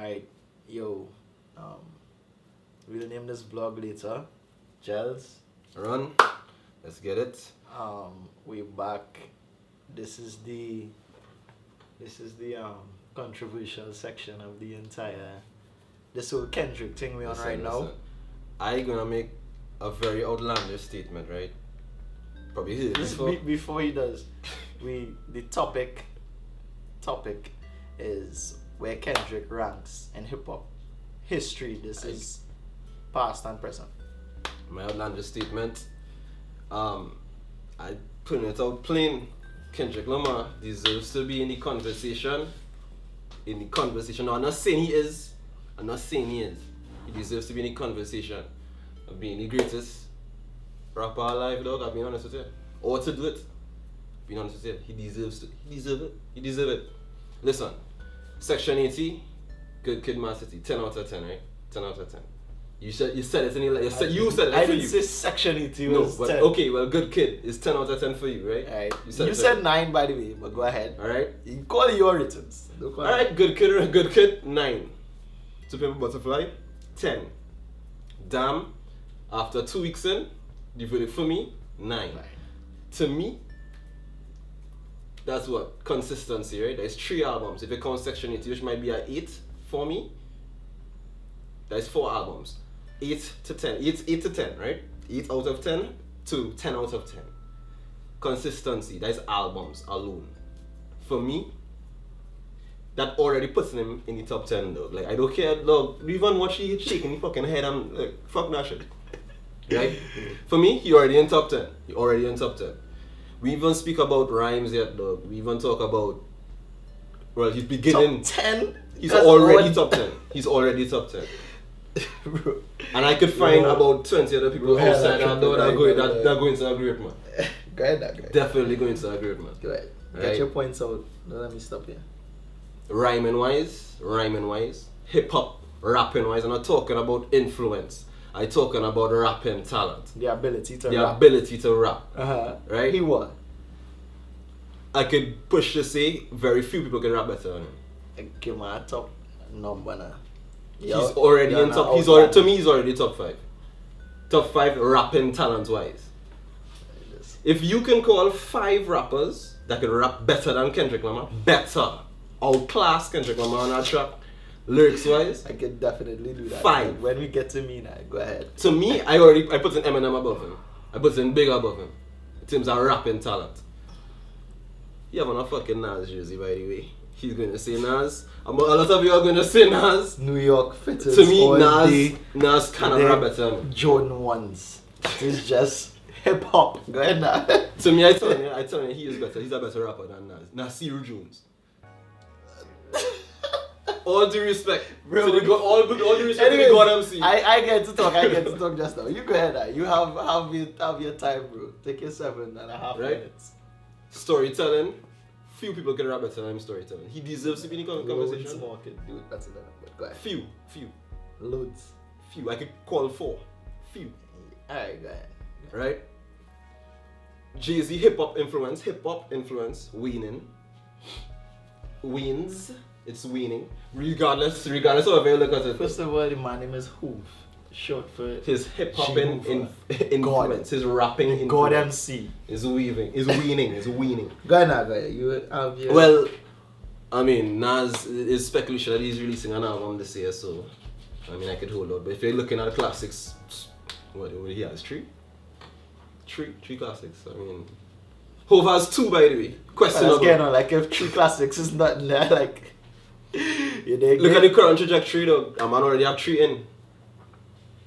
Alright, yo, um, we'll name this vlog later. Gels. Run. Let's get it. We're back. This is the controversial section of the entire this whole Kendrick thing we're on right now. I gonna make a very outlandish statement, right? Probably hear it before. Before he does, the topic is where Kendrick ranks in hip hop history. This is past and present. My outlandish statement. I put it out plain. Kendrick Lamar deserves to be in the conversation. No, I'm not saying he is. He deserves to be in the conversation of being the greatest rapper alive, dog. I'll be honest with you. Or to do it. Being honest with you. He deserves it. Listen. Section 80, Good Kid, Mad City. 10 out of 10, right? 10 out of 10. You said it in your, you said it. I didn't say Section 80 was 10. Okay, well, Good Kid is 10 out of 10 for you, right? Alright. You said 9, by the way, but go ahead. Alright. You call it your returns. Alright, Good Kid, 9. To Pimp a Butterfly, 10. Damn, after 2 weeks in, the verdict for me, 9. To me, that's what? Consistency, right? There's 3 albums. If you count Section 80, which might be an 8 for me, there's 4 albums. 8 to 10. 8 to 10, right? 8 out of 10 to 10 out of 10. Consistency, that's albums alone. For me, that already puts him in the top 10 though. Like, I don't care, dog. Even watch he shaking the fucking head, I'm like, fuck that shit. Right? For me, he already in top 10. We even speak about rhymes yet, dog. We even talk about, well, he's beginning. Top 10? He's already top 10. He's already top 10. And I could find about 20 other people outside that going to agree with me. Go ahead. Definitely going to agree with me. Go ahead. Right? Get your points out. Don't let me stop here. Rhyming wise, hip hop, rapping wise. I'm not talking about influence. I'm talking about rapping talent. The ability to rap. Right? He what? I could push to say very few people can rap better than him. Give my top number now. He's already in top. To me, he's already top 5. Top 5 rapping talent wise. If you can call 5 rappers that can rap better than Kendrick Lamar, outclass Kendrick Lamar on that track, lyrics wise, I can definitely do that. 5. When we get to me now, go ahead. To me, I put an Eminem above him. I put in Big above him. In terms of rapping talent. You have on a fucking Nas jersey, by the way. He's going to say Nas. A lot of you are going to say Nas. New York fitters. To me, Nas cannot rap better than him. Jordan 1s. It's just hip hop. Go ahead now. To me, I tell you, he is better. He's a better rapper than Nas. Nasir Jones. All due respect. Bro, all due respect to the God MC. I get to talk just now. You go ahead now. You have your time, bro. Take your 7.5 minutes. Storytelling. Few people can rap better than him storytelling. He deserves to be in the conversation. Small kid, dude. That's enough. But go ahead. Few. Loads. Few. I could call 4. Few. Alright, go ahead. Right? Jay-Z hip hop influence, weaning. Wins. It's weaning. Regardless of how you look at it. First of all, my name is Hoof. Short for his hip hop influence, his rapping influence. God MC. Is weaning. Go ahead now, you have your... Well, I mean, Nas is speculation that he's releasing an album this year, so I mean I could hold out. But if you're looking at the classics, what he has 3 classics. I mean, Hov has 2, by the way. Questionable. Well, like if 3 classics is not there, like look at the current trajectory though. A man already have 3 in.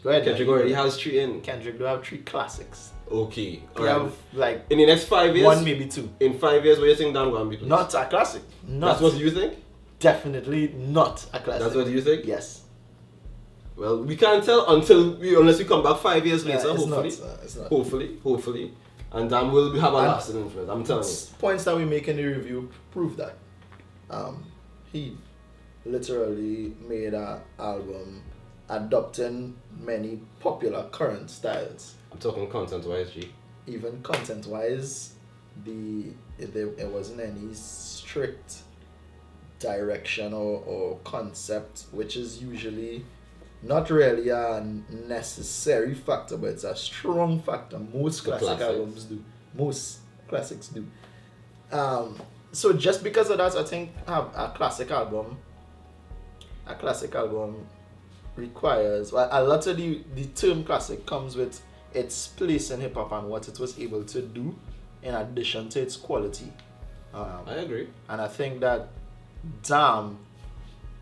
Go ahead. Kendrick already has 3 in. Kendrick do have 3 classics. Okay. You have like in the next 5 years. 1 maybe 2. In 5 years, what do you think Dan gonna be? Not a classic. That's what you think? Definitely not a classic. That's what you think? Yes. Well, we can't tell unless we come back 5 years later. It's not. Hopefully, and Dan will have a lasting influence. I'm telling you. Points that we make in the review prove that. He literally made an album adopting many popular current styles. I'm talking content-wise, G. Even content-wise, there wasn't any strict direction or concept, which is usually not really a necessary factor, but it's a strong factor. Most classic albums do. Most classics do. So just because of that, I think a classic album requires, well, a lot of the term classic comes with its place in hip hop and what it was able to do in addition to its quality. I agree. And I think that Damn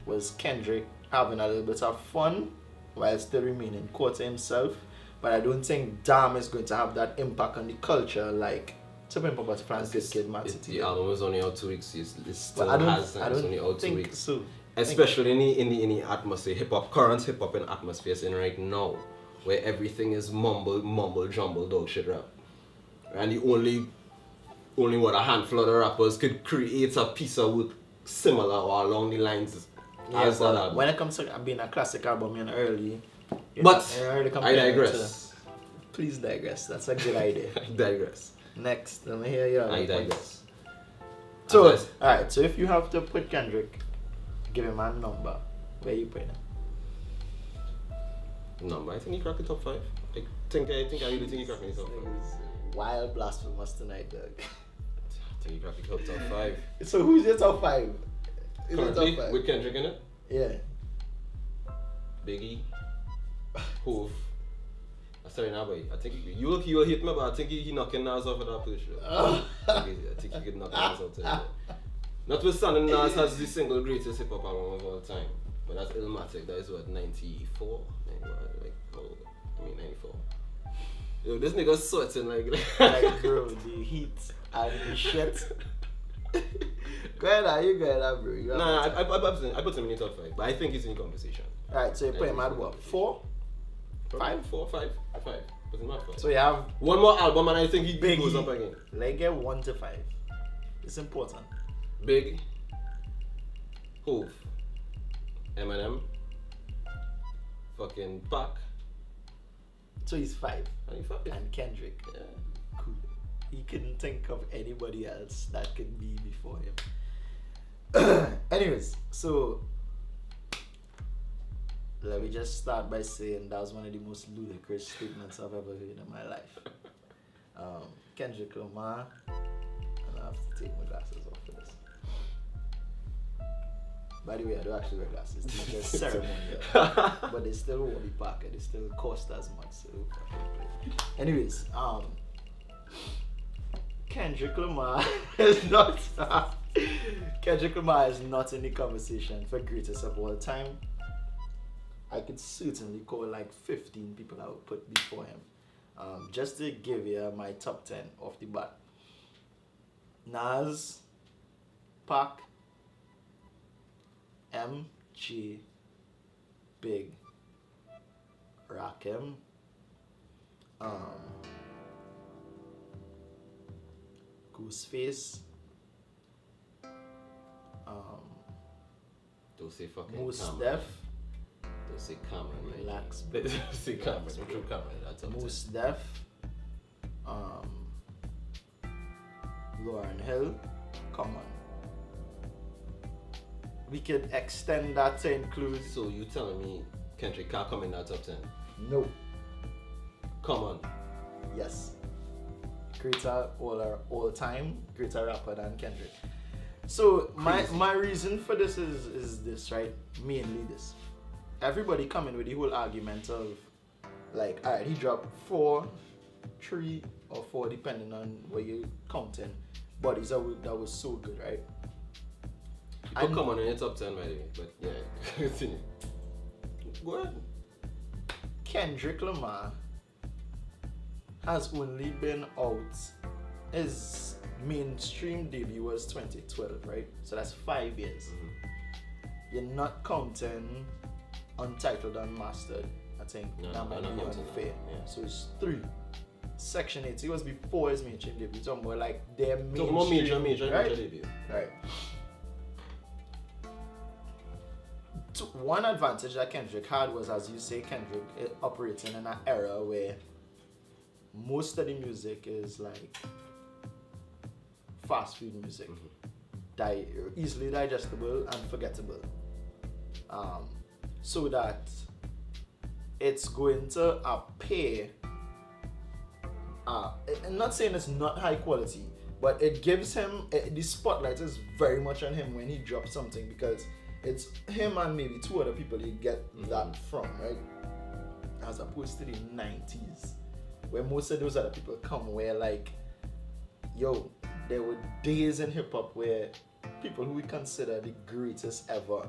was Kendrick having a little bit of fun while still remaining core to himself. But I don't think Damn is going to have that impact on the culture like To Pimp a Butterfly and Good Kid, Mad City. The album was only out 2 weeks. It still I has don't only out 2 weeks. So. Especially in the atmosphere, current hip hop and atmospheres in right now, where everything is mumble, jumble, dog shit rap. And the only what a handful of the rappers could create a piece of work similar or along the lines as that album. When it comes to being a classic album in early, I digress. Please digress. That's a good idea. I digress. Next, let me hear your I digress. So, alright, so if you have to put Kendrick, give him a number, where you put him? Number, I think he cracked the top 5. I really think he cracked the top 5. Wild blasphemous tonight, dog. I think he cracked the top 5. So who's your top 5? Currently, with Kendrick in it? Yeah. Biggie. Hove. Sorry, nah, boy. I think you will hit me, but I think he knocking Nas off of that push. I think he could knock Nas out there. Notwithstanding, Nas has the single greatest hip hop album of all time. But that's Illmatic. That is what, 94? 94. Yo, this nigga sweating like bro, the heat and the shit. Go ahead, you go ahead, bro. Nah, I put him in the top 5, but I think he's in conversation. Alright, so you put him at what? 4? 5? 4, 5. Put him at 5. So you have one more album and I think he goes up again. Let's get 1 to 5. It's important. Big, Hove, Eminem, fucking Pac. So he's 5. And Kendrick. Yeah. Cool. He couldn't think of anybody else that could be before him. Anyways, so let me just start by saying that was one of the most ludicrous statements I've ever heard in my life. Kendrick Lamar, and I have to take my glasses off for this. By the way, I don't actually wear glasses. It's just ceremonial. But they still won't be packed. They still cost as much. So anyways, Kendrick Lamar is not in the conversation for greatest of all time. I could certainly call like 15 people I would put before him. Just to give you my top 10 off the bat. Nas, Pac, MG, Big, Rakim, Ghostface, don't say fucking Mos Cameron. Def. Don't say Cameron, man. Relax. Don't say Cameron. Don't show Cameron. That's up Mos Def, Lauryn Hill. Come on. We could extend that to include. So you telling me Kendrick can't come in that top 10? No. Come on. Yes. Greater all time, greater rapper than Kendrick. So my reason for this is this, right? Mainly this. Everybody coming with the whole argument of like, alright, he dropped 4, 3 or 4 depending on what you're counting bodies that was so good, right? You could come on in your top 10 by the way, but yeah, continue. Go ahead. Kendrick Lamar has only been out, his mainstream debut was 2012, right? So that's 5 years. Mm-hmm. You're not counting Untitled Unmastered. I think that might be unfair. Yeah. So it's 3. Section 8, he was before his mainstream debut. Talking more like their mainstream, major debut. Right. One advantage that Kendrick had was, as you say, Kendrick operating in an era where most of the music is like fast food music. Mm-hmm. easily digestible and forgettable. So that it's going to appear. I'm not saying it's not high quality, but it gives him the spotlight is very much on him when he drops something, because it's him and maybe two other people you get that from, right? As opposed to the 90s, where most of those other people come, where like, yo, there were days in hip hop where people who we consider the greatest ever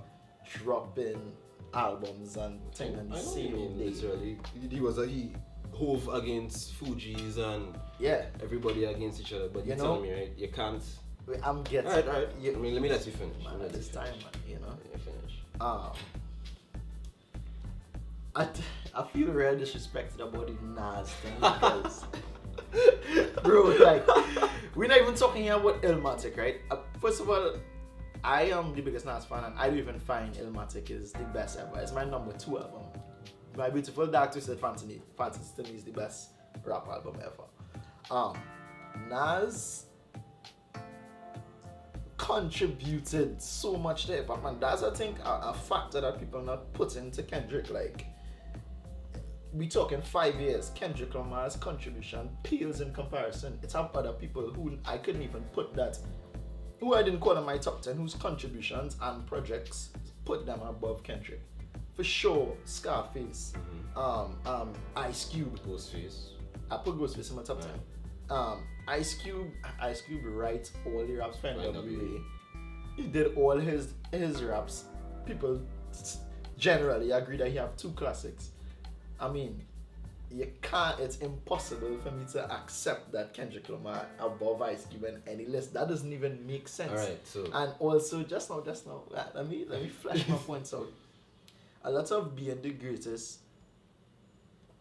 dropping albums and things on the same day. Literally, he Hove against Fugees and Yeah, everybody against each other. But you telling me, right? You can't. I'm getting. Alright. I mean, let me let you finish. Man, at this time, man, you know. Let you finish. I feel real disrespected about the Nas thing because, bro, like, we're not even talking here about Illmatic, right? First of all, I am the biggest Nas fan, and I don't even find Illmatic is the best ever. It's my number 2 album. My Beautiful Dark Twisted Fantasy to me is the best rap album ever. Nas contributed so much to hip hop, and that's, I think, a factor that people not put into Kendrick. Like, we talking 5 years, Kendrick Lamar's contribution pales in comparison. It's have other people who I couldn't even put that, who I didn't call in my top 10, whose contributions and projects put them above Kendrick. For sure, Scarface, Ice Cube. Ghostface. I put Ghostface in my top 10. Ice Cube writes all the raps for NWA. He did all his raps. People generally agree that he have 2 classics. I mean, it's impossible for me to accept that Kendrick Lamar above Ice Cube in any list. That doesn't even make sense. Alright, so. And also, just now, let me flash my points out. A lot of being the greatest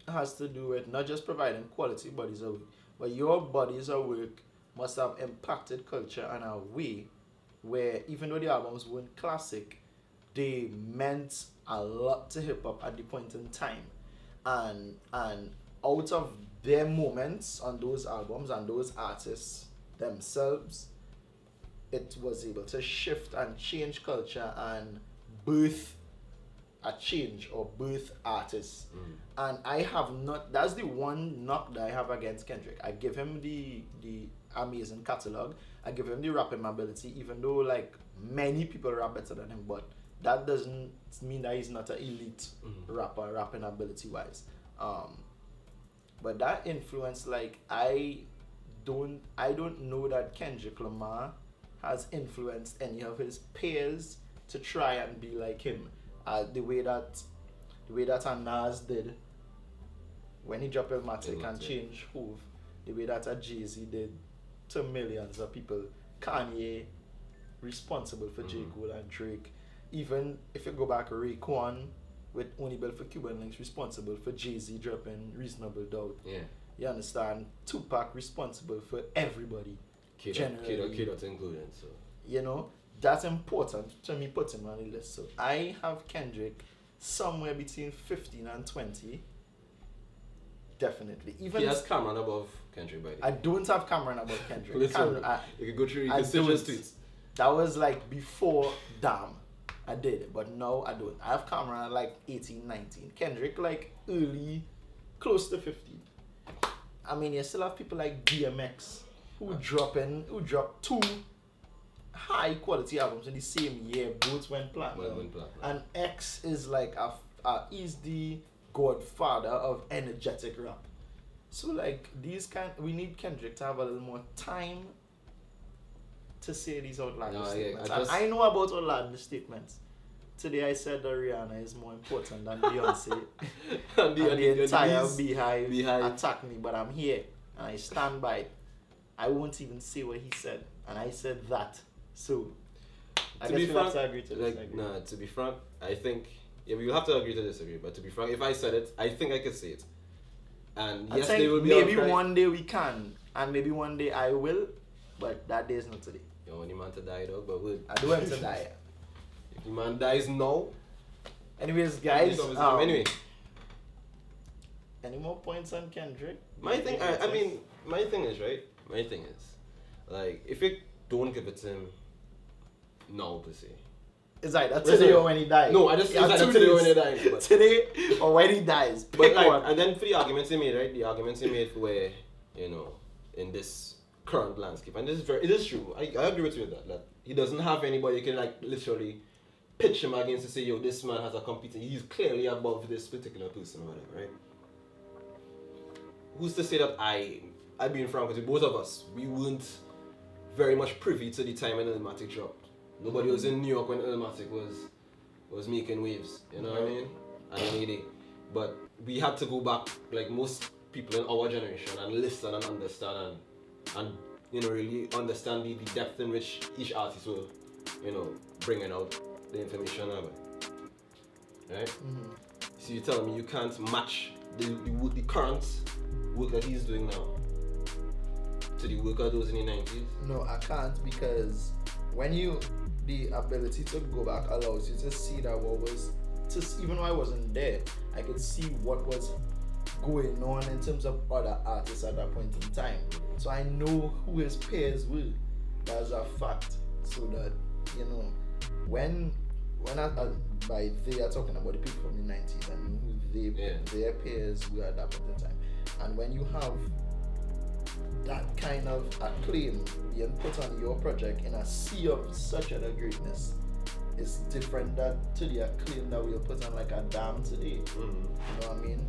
has to do with not just providing quality bodies of work, but your bodies of work must have impacted culture in a way where, even though the albums weren't classic, they meant a lot to hip hop at the point in time. And out of their moments on those albums and those artists themselves, it was able to shift and change culture and birth a change or birth artists. And I have not, that's the one knock that I have against Kendrick. I give him the amazing catalog, I give him the rapping ability, even though like many people rap better than him, but that doesn't mean that he's not an elite rapper, rapping ability wise. But that influence, like, I don't know that Kendrick Lamar has influenced any of his peers to try and be like him. The way that Nas did when he dropped Illmatic and changed Hove, the way that Jay-Z did to millions of people. Kanye responsible for J. Cole and Drake. Even if you go back, Raekwon with Only Built for Cuban Links responsible for Jay-Z dropping Reasonable Doubt. Yeah. You understand? Tupac responsible for everybody. K-Dot included, so. You know? That's important to me, put him on the list. So I have Kendrick somewhere between 15 and 20. Definitely. Even he has Cameron above Kendrick, by the way. I don't have Cameron above Kendrick. Listen, you can go through your decisions tweets. That was like before Damn. I did, but no, I don't. I have Cameron at like 18, 19. Kendrick like early, close to 15. I mean, you still have people like DMX who drop 2 high quality albums in the same year. Both went platinum. And X is like he's the godfather of energetic rap. So like we need Kendrick to have a little more time to say these outlandish statements. I know about outlandish statements. Today I said that Rihanna is more important than Beyonce. and the entire Beehive attacked me, but I'm here and I stand by it. I won't even say what he said, and I said that. So I guess we have to agree to disagree. Nah, to be frank, I think we will have to agree to disagree. But to be frank, if I said it, I think I could say it. And yes, they will be maybe one day we can, and maybe one day I will, but that day is not today. You want the man to die, dog, but we'll. I do want to die. If the man dies now. Anyways, guys. Anyway. Any more points on Kendrick? My thing is, like, if you don't give it to him No, per se. It's like that today or when he dies. No, I just it's like today or when he dies. But today or when he dies. But Pick like, one. and then for the arguments he made, right? The arguments he made for where, you know, in this current landscape, and this is it is true. I agree with you with that. Like, he doesn't have anybody you can like literally pitch him against to say, yo, this man has a competing. He's clearly above this particular person or whatever, right? Who's to say that I being frank with you, both of us, we weren't very much privy to the time when Illmatic dropped. Nobody was in New York when Illmatic was making waves, you know what I mean? At any day. But we had to go back, like most people in our generation, and listen and understand and you know, really understand the depth in which each artist will, you know, bringing out the information of it. Right? Mm-hmm. So you tell me you can't match the current work that he's doing now to the work of those in the 90s? No, I can't, because when the ability to go back allows you to see that even though I wasn't there, I could see what was going on in terms of other artists at that point in time. So I know who his peers were. That's a fact. So that, you know, when by they are talking about the people from the 90s and who their peers were at that point in time. And when you have that kind of acclaim being put on your project in a sea of such a greatness, it's different to the acclaim that we'll put on like a Damn today. Mm-hmm. You know what I mean?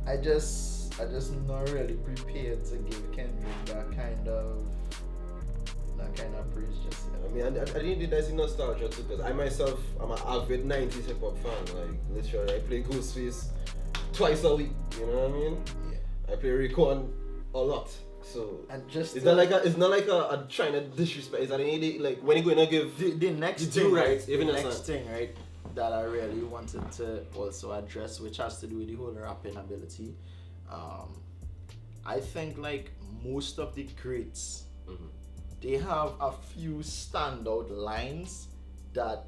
I just not really prepared to give Kendrick that kind of praise just yet. I mean, I didn't that's nostalgia too, because I myself am an avid 90s hip hop fan. Like literally, I play Ghostface twice a week. You know what I mean? Yeah. I play Raycon a lot. So and just it's not like a trying to disrespect. Is that any like when you going to give the next thing, right? Even the next thing, right? That I really wanted to also address, which has to do with the whole rapping ability. I think like most of the greats, mm-hmm. they have a few standout lines that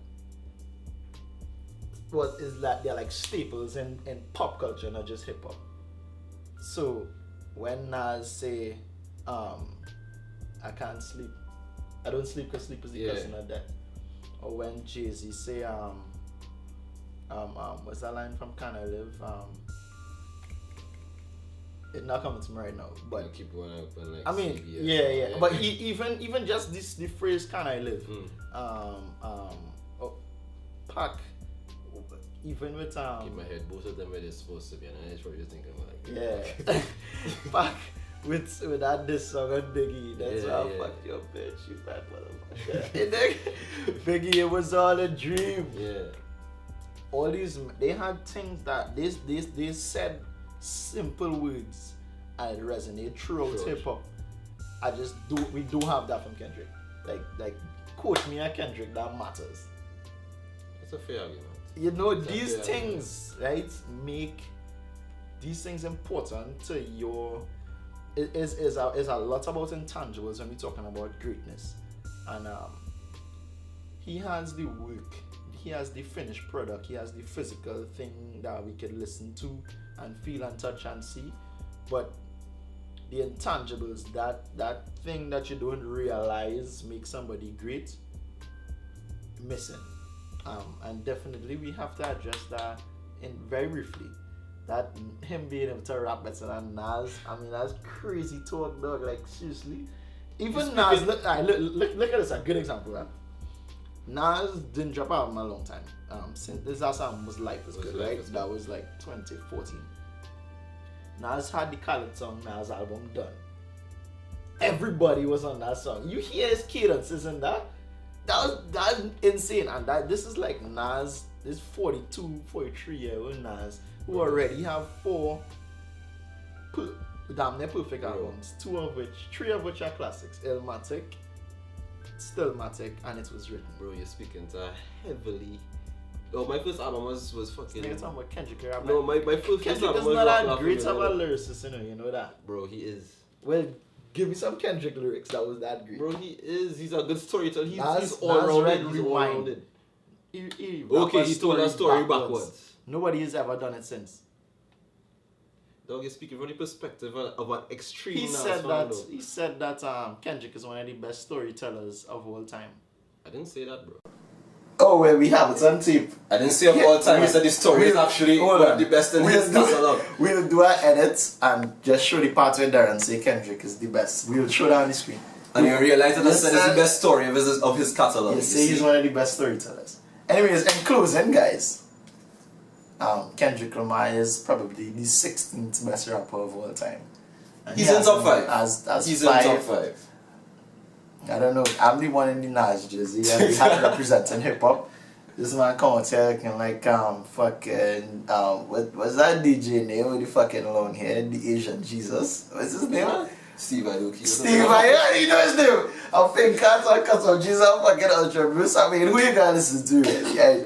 is like they're like staples in pop culture, not just hip hop. So when Nas say, I can't sleep, I don't sleep because sleep is the cousin of death. Or when Jay-Z say, what's that line from Can I Live? It's not coming to me right now, but you keep going up and like I mean, CBS, yeah. But even just the phrase "Can I Live?" Pac, even with keep my head, both of them where they're supposed to be, and that's what you're thinking about. Yeah, Pac with that diss song on Biggie. That's why I fucked your bitch, you bad motherfucker. Biggie, it was all a dream. Yeah. All these, they had things that they said simple words and it resonate throughout hip hop. We do have that from Kendrick. Like quote me a Kendrick that matters. That's a fair argument. You know, these things, right, make these things important to your. It is a lot about intangibles when we're talking about greatness, and he has the work. He has the finished product. He has the physical thing that we can listen to and feel and touch and see. But the intangibles, that thing that you don't realize makes somebody great, missing. And definitely we have to address that in very briefly. That him being able to rap better than Nas, I mean that's crazy talk, dog. Like seriously. Even Nas, look at this, a good example, right? Nas didn't drop out in a long time. Since this last album was Life is Good, right? That was like 2014. Nas had the Khaled song, Nas album done. Everybody was on that song. You hear his cadences in that? That's insane. And this is like Nas, this 42, 43-year-old Nas, who already have 4 damn near perfect albums. 3 of which are classics. Illmatic, Stillmatic, and It Was Written. Bro, you're speaking to heavily. Oh, my first album was fucking. You're talking about Kendrick Lamar. No, my first Kendrick album is was not that great of a lyricist, you know that. Bro, he is. Well, give me some Kendrick lyrics that was that great. Bro, he is. He's a good storyteller. He's all rounded. He's all rounded. He told that story backwards. Nobody has ever done it since. Dog, you're speaking from the perspective of an extreme He Nas said fan, that. though. He said that Kendrick is one of the best storytellers of all time. I didn't say that, bro. Oh well, we have it on tape. I didn't say of all time. I said the story is actually one of the best in his catalog. We'll do our edits and just show the part where Darren say Kendrick is the best. We'll show that on the screen. And you realize that I said it's the best story of his catalog. You say he's one of the best storytellers. Anyways, in closing, guys, Kendrick Lamar is probably the 16th best rapper of all time. And He's in top 5. As He's five, in top 5. I don't know. I'm the one in the Nas jersey. I'm the hat representing hip hop. This man come out here looking like fucking what's that DJ name with the fucking long hair? The Asian Jesus. What's his name? Steve Aoki. Steve Aoki. You know his name. I'm thinking cats of Jesus. Fucking Ultra Bruce. I mean, who you gonna listen to? Yeah.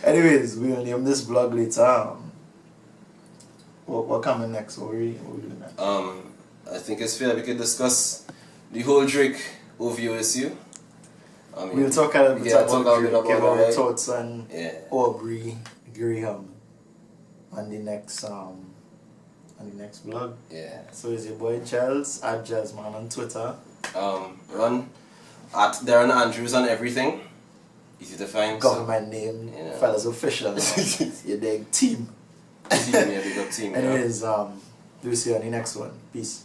Anyways, we'll name this vlog later. What coming next? What we doing next? I think it's fair we can discuss the whole Drake OVO issue. I mean, We'll talk a little bit about Drake, about our it, thoughts on yeah. Aubrey Graham on the next vlog. Yeah. So is your boy Charles at Jazzman on Twitter. Run at Darren Andrews on everything. Easy to find. Government name, Yeah. fellas official. Your big team. Team, yeah, big up team. Anyways, we'll see you on the next one. Peace.